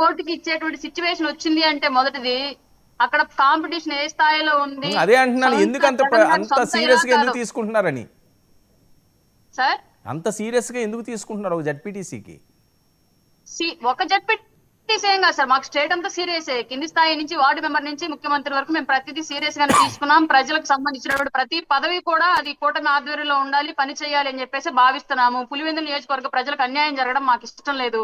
కోర్టుకి ఇచ్చేటువంటి సిచ్యువేషన్ వచ్చింది అంటే మొదటిది అక్కడ కాంపిటీషన్ ఏ స్థాయిలో ఉంది. అదే అంటున్నాను, ఎందుకు అంత అంత సొంత సీరియస్గా ఎందుకు ఇలాకాలో తీసుకుంటున్నారని. సార్ అంత సీరియస్గా ఎందుకు తీసుకుంటున్నారు ఒక జడ్పీటీసీకి? ఒక జడ్పీటీసీ ఏం కాదు సార్, మాకు స్టేట్ అంతా సీరియస్. కింది స్థాయి నుంచి వార్డు మెంబర్ నుంచి ముఖ్యమంత్రి వరకు మేము ప్రతిదీ సీరియస్ గానే తీసుకున్నాం. ప్రజలకు సంబంధించినటువంటి ప్రతి పదవి కూడా అది కూటమి ఆధ్వర్యంలో ఉండాలి, పని చేయాలి అని చెప్పేసి భావిస్తున్నాము. పులివెందుల నియోజకవర్గ ప్రజలకు అన్యాయం జరగడం మాకు ఇష్టం లేదు.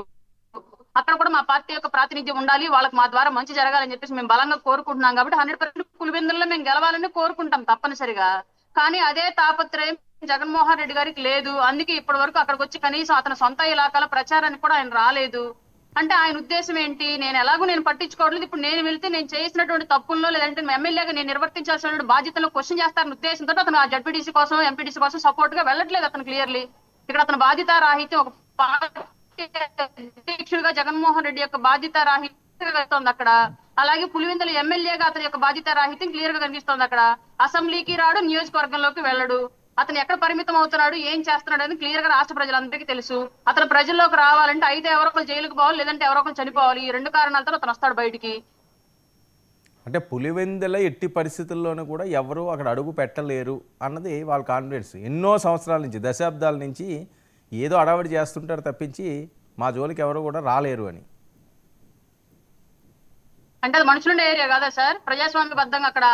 అక్కడ కూడా మా పార్టీ యొక్క ప్రాతినిధ్యం ఉండాలి, వాళ్ళకి మా ద్వారా మంచి జరగాలని చెప్పేసి మేము బలంగా కోరుకుంటున్నాం. కాబట్టి 100% పులివెందుల్లో మేము గెలవాలని కోరుకుంటాం తప్పనిసరిగా. కానీ అదే తాపత్రయం జగన్మోహన్ రెడ్డి గారికి లేదు. అందుకే ఇప్పటి వరకు అక్కడికి వచ్చి కనీసం అతని సొంత ఇలాకాల ప్రచారానికి కూడా ఆయన రాలేదు. అంటే ఆయన ఉద్దేశం ఏంటి, నేను పట్టించుకోవట్లేదు, ఇప్పుడు నేను వెళ్తే నేను చేసినటువంటి తప్పుల్లో లేదంటే ఎమ్మెల్యేగా నేను నిర్వర్తించాల్సిన బాధ్యతలను క్వశ్చన్ చేస్తారన్న ఉద్దేశంతో అతను ఆ జడ్పీటీసీ కోసం ఎంపీటీసీ కోసం సపోర్ట్ గా వెళ్ళట్లేదు. అతను క్లియర్లీ ఇక్కడ అతని బాధ్యత రాహిత్యం ఒక అధ్యక్షుడిగా జగన్మోహన్ రెడ్డి యొక్క బాధ్యత రాహిత్యం అక్కడ. అలాగే పులివెందుల ఎమ్మెల్యేగా అతని యొక్క బాధ్యత రాహిత్యం క్లియర్ గా కనిపిస్తోంది అక్కడ. అసెంబ్లీకి రాడు, నియోజకవర్గంలోకి వెళ్ళడు. అతను ఎక్కడ పరిమితం అవుతున్నాడు, ఏం చేస్తున్నాడు అని క్లియర్ గా రాష్ట్ర ప్రజలందరికీ తెలుసు. అతను ప్రజల్లోకి రావాలంటే అయితే ఎవరో ఒకరు జైలుకు పోవాలి, లేదంటే ఎవరో ఒకరు చనిపోవాలి. ఈ రెండు కారణాలతో అతను వస్తాడు బయటికి. అంటే పులివెందుల ఎట్టి పరిస్థితుల్లోనూ కూడా ఎవరు అక్కడ అడుగు పెట్టలేరు అన్నది వాళ్ళ కాన్ఫిడెన్స్. ఎన్నో సంవత్సరాల నుంచి, దశాబ్దాల నుంచి ఏదో అడవడి చేస్తుంటారు తప్పించి మా జోలికి ఎవరు కూడా రాలేరు అని. అంటే అది మనుషులుండే ఏరియా కదా సార్, ప్రజాస్వామ్యబద్ధంగా అక్కడ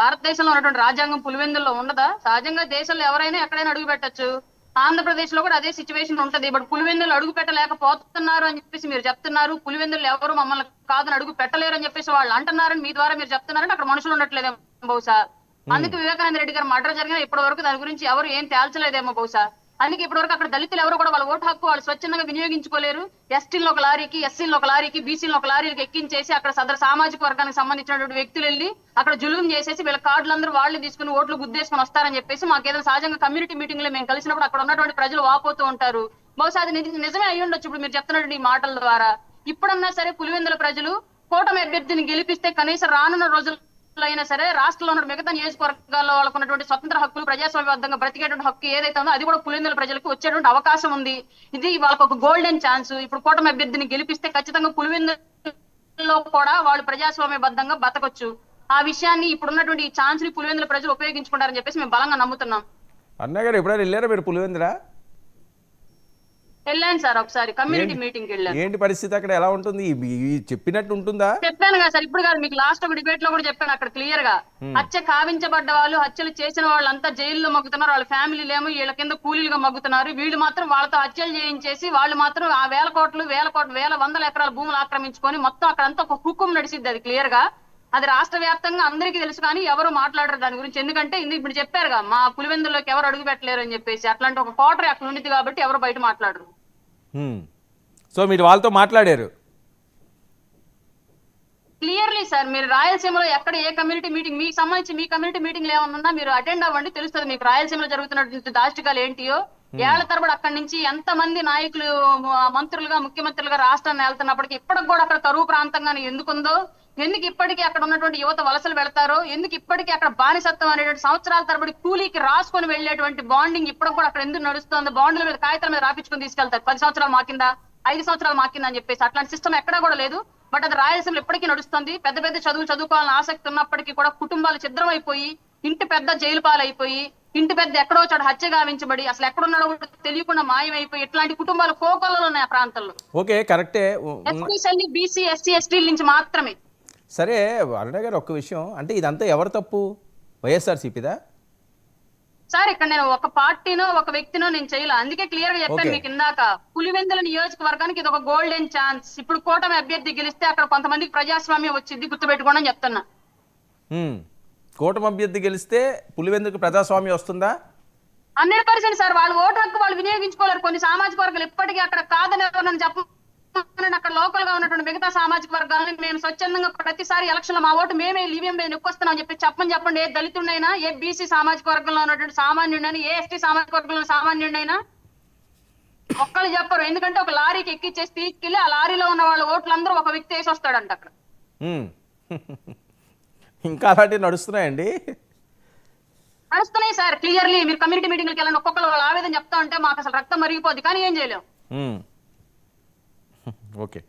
భారతదేశంలో ఉన్నటువంటి రాజ్యాంగం పులివెందుల్లో ఉండదా? సహజంగా దేశంలో ఎవరైనా ఎక్కడైనా అడుగు పెట్టచ్చు. ఆంధ్రప్రదేశ్ లో కూడా అదే సిచ్యువేషన్ ఉంటది. బట్ పులివెందులు అడుగు పెట్టలేకపోతున్నారు అని చెప్పేసి మీరు చెప్తున్నారు. పులివెందులు ఎవరు మమ్మల్ని కాదని అడుగు పెట్టలేరు అని చెప్పేసి వాళ్ళు అంటున్నారని మీ ద్వారా మీరు చెప్తున్నారంటే అక్కడ మనుషులు ఉండట్లేదేమో బహుశా. అందుకే వివేకానంద రెడ్డి గారు మర్డర్ జరిగిన ఇప్పటి వరకు దాని గురించి ఎవరు ఏం తేల్చలేదేమో బహుశా. అందుకే ఇప్పటి వరకు అక్కడ దళితులు ఎవరు కూడా వాళ్ళ ఓటు హక్కు వాళ్ళు స్వచ్ఛందంగా వినియోగించుకోలేరు. ఎస్టీలో ఒక లారీకి, ఎస్సీలో ఒక లారీకి, బీసీలో ఒక లారీకి ఎక్కించేసి అక్కడ సదరు సామాజిక వర్గానికి సంబంధించినటువంటి వ్యక్తులు వెళ్ళి అక్కడ జులుం చేసేసి వీళ్ళ కార్డులందరూ వాళ్ళు తీసుకుని ఓట్లు గుద్దేసుకుని వస్తారని చెప్పేసి మాకు ఏదైనా సహజంగా కమ్యూనిటీ మీటింగ్ లో మేము కలిసినప్పుడు అక్కడ ఉన్నటువంటి ప్రజలు వాపోతూ ఉంటారు. బహుశా అది నిజమే అయ్యి ఉండొచ్చు ఇప్పుడు మీరు చెప్తున్నటువంటి ఈ మాటల ద్వారా. ఇప్పుడన్నా సరే పులివెందుల ప్రజలు కూటమి అభ్యర్థిని గెలిపిస్తే కనీసం రానున్న రోజులు అయినా సరే రాష్ట్రంలో ఉన్న మిగతా నియోజకవర్గాల్లో వాళ్ళకు ఉన్నటువంటి స్వతంత్ర హక్కులు, ప్రజాస్వామ్యబద్ధంగా బ్రతికేటువంటి హక్కు ఏదైతే ఉందో అది కూడా పులివెందుల ప్రజలకు వచ్చేటువంటి అవకాశం ఉంది. ఇది వాళ్ళకు ఒక గోల్డెన్ ఛాన్స్. ఇప్పుడు కూటమి అభ్యర్థిని గెలిపిస్తే ఖచ్చితంగా పులివెందులలో కూడా వాళ్ళు ప్రజాస్వామ్యబద్ధంగా బతకొచ్చు. ఆ విషయాన్ని ఇప్పుడున్నటువంటి ఈ ఛాన్స్ ని పులివెందుల ప్రజలు ఉపయోగించుకుంటారని చెప్పేసి మేము బలంగా నమ్ముతున్నాం. అన్నయ్య గారు ఎప్పుడైనా వెళ్ళారా మీరు పులివెందుల? వెళ్ళాను సార్, ఒకసారి కమ్యూనిటీ మీటింగ్ వెళ్ళాను. ఏంటి పరిస్థితి అక్కడ, ఎలా ఉంటుంది? చెప్పినట్టు ఉంటుందా? చెప్పాను కదా సార్, ఇప్పుడు కాదు మీకు లాస్ట్ ఒక డిబేట్ లో కూడా చెప్పాను అక్కడ క్లియర్ గా. హత్య కావించబడ్డ వాళ్ళు, హత్యలు చేసిన వాళ్ళంతా జైల్లో మగ్గుతున్నారు. వాళ్ళ ఫ్యామిలీలు ఏమో వీళ్ళ కింద కూలీలుగా మగ్గుతున్నారు. వీళ్ళు మాత్రం వాళ్ళతో హత్యలు చేయించేసి వాళ్ళు మాత్రం ఆ వేల వందల ఎకరాల భూములు ఆక్రమించుకొని మొత్తం అక్కడంతా ఒక హుకుం నడిసిద్ది. అది క్లియర్ గా అది రాష్ట్ర వ్యాప్తంగా అందరికీ తెలుసు. కానీ ఎవరు మాట్లాడరు దాని గురించి. ఎందుకంటే ఇప్పుడు చెప్పారుగా మా పులివెందుల్లోకి ఎవరు అడుగు పెట్టలేరు అని చెప్పేసి. అట్లాంటి ఒక కోటరీ అక్కడ ఉండిద్ది కాబట్టి ఎవరు బయట మాట్లాడరు. సో మీరు వాళ్ళతో మాట్లాడారు క్లియర్లీ సార్. మీరు రాయలసీమలో ఎక్కడ ఏ కమ్యూనిటీ మీటింగ్ మీకు సంబంధించి మీ కమ్యూనిటీ మీటింగ్లు ఏమన్నా మీరు అటెండ్ అవ్వండి, తెలుస్తుంది మీకు రాయలసీమలో జరుగుతున్నటువంటి దాష్టికాలు ఏంటియో. ఏళ్ల తరబడి అక్కడి నుంచి ఎంత మంది నాయకులు మంత్రులుగా, ముఖ్యమంత్రులుగా రాష్ట్రాన్ని వెళ్తున్నప్పటికీ ఇప్పటికి కూడా అక్కడ కరువు ప్రాంతంగానే ఎందుకుందో, ఎందుకు ఇప్పటికీ అక్కడ ఉన్నటువంటి యువత వలసలు వెళ్తారో, ఎందుకు ఇప్పటికీ అక్కడ బానిసత్వం అనేటువంటి సంవత్సరాల తరబడి కూలీకి రాసుకొని వెళ్లేటువంటి బాండింగ్ ఇప్పటికి కూడా అక్కడ ఎందుకు నడుస్తుంది? బాండ్ల మీద, కాగితాల మీద రాపించుకొని తీసుకెళ్తారు. 10 సంవత్సరాలు మాకిందా, 5 సంవత్సరాలు మాకిందా అని చెప్పేసి. అట్లాంటి సిస్టమ్ ఎక్కడా కూడా లేదు. బట్ అది రాయలసీమలో ఇప్పటికీ నడుస్తుంది. పెద్ద పెద్ద చదువులు చదువుకోవాలని ఆసక్తి ఉన్నప్పటికీ కూడా కుటుంబాలు ఛిద్రమైపోయి, ఇంటి పెద్ద జైలు పాలైపోయి, ఇంటి పెద్ద ఎక్కడో చోట హత్య గావించబడి అసలు ఎక్కడున్నాడో కూడా తెలియకుండా మాయమైపోయి ఇట్లాంటి కుటుంబాలు కోకొల్లలో ఉన్నాయి ఆ ప్రాంతంలో. ఓకే, కరెక్టే. ఎస్పెషల్లీ బీసీ, ఎస్సీ, ఎస్టీల నుంచి మాత్రమే. సరే అరుణ గారు, ఒక్క విషయం, అంటే ఇదంతా ఎవరు తప్పు? వైఎస్ఆర్సీపీదా? సార్ ఇక్కడ నేను ఒక పార్టీనో ఒక వ్యక్తినో నేను చేయలే. అందుకే క్లియర్ గా చెప్పాను మీకు ఇందాక. పులివెందుల నియోజకవర్గానికి ఇది ఒక గోల్డెన్ ఛాన్స్. ఇప్పుడు కూటమి అభ్యర్థి గెలిస్తే అక్కడ కొంతమందికి ప్రజాస్వామ్యం వచ్చింది, గుర్తుపెట్టుకోండి అని చెప్తున్నా. కూటమి అభ్యర్థి గెలిస్తే పులివెందుకు ప్రజాస్వామ్యం వస్తుందా? 100% సార్. వాళ్ళు ఓటు హక్కు వాళ్ళు వినియోగించుకోలేరు. కొన్ని సామాజిక వర్గాలు ఇప్పటికీ అక్కడ కాదని ఎవరన్నా చెప్ప, అక్కడ లోకల్ గా ఉన్నటువంటి మిగతా సామాజిక వర్గాలని మేము స్వచ్ఛందంగా ప్రతిసారి ఎలక్షన్ లో మా ఓటు మేమే ఈవీఎం మీద నొక్కొస్తున్నాం చెప్పి చెప్పండి. ఏ దళితుడైనా, ఏ బీసీ సామాజిక వర్గంలో ఉన్నటువంటి సామాన్యుడైనా, ఏ ఎస్టీ సామాజిక వర్గంలో సామాన్యుడైనా ఒక్కళ్ళు చెప్పరు. ఎందుకంటే ఒక లారీకి ఎక్కిచ్చేసి తీసుకెళ్లి ఆ లారీలో ఉన్న వాళ్ళ ఓట్లందరూ ఒక వ్యక్తి వేసి వస్తాడంట అక్కడ. ఇంకా అలాంటివి నడుస్తున్నాయండి? నడుస్తున్నాయి సార్. క్లియర్లీ మీరు కమ్యూనిటీ మీటింగ్కి వెళ్ళండి, ఒక్కొక్కరు వాళ్ళ ఆవేదన చెప్తా ఉంటే మాకు అసలు రక్తం మరిగిపోద్ది. కానీ ఏం చేయలేం. ఓకే.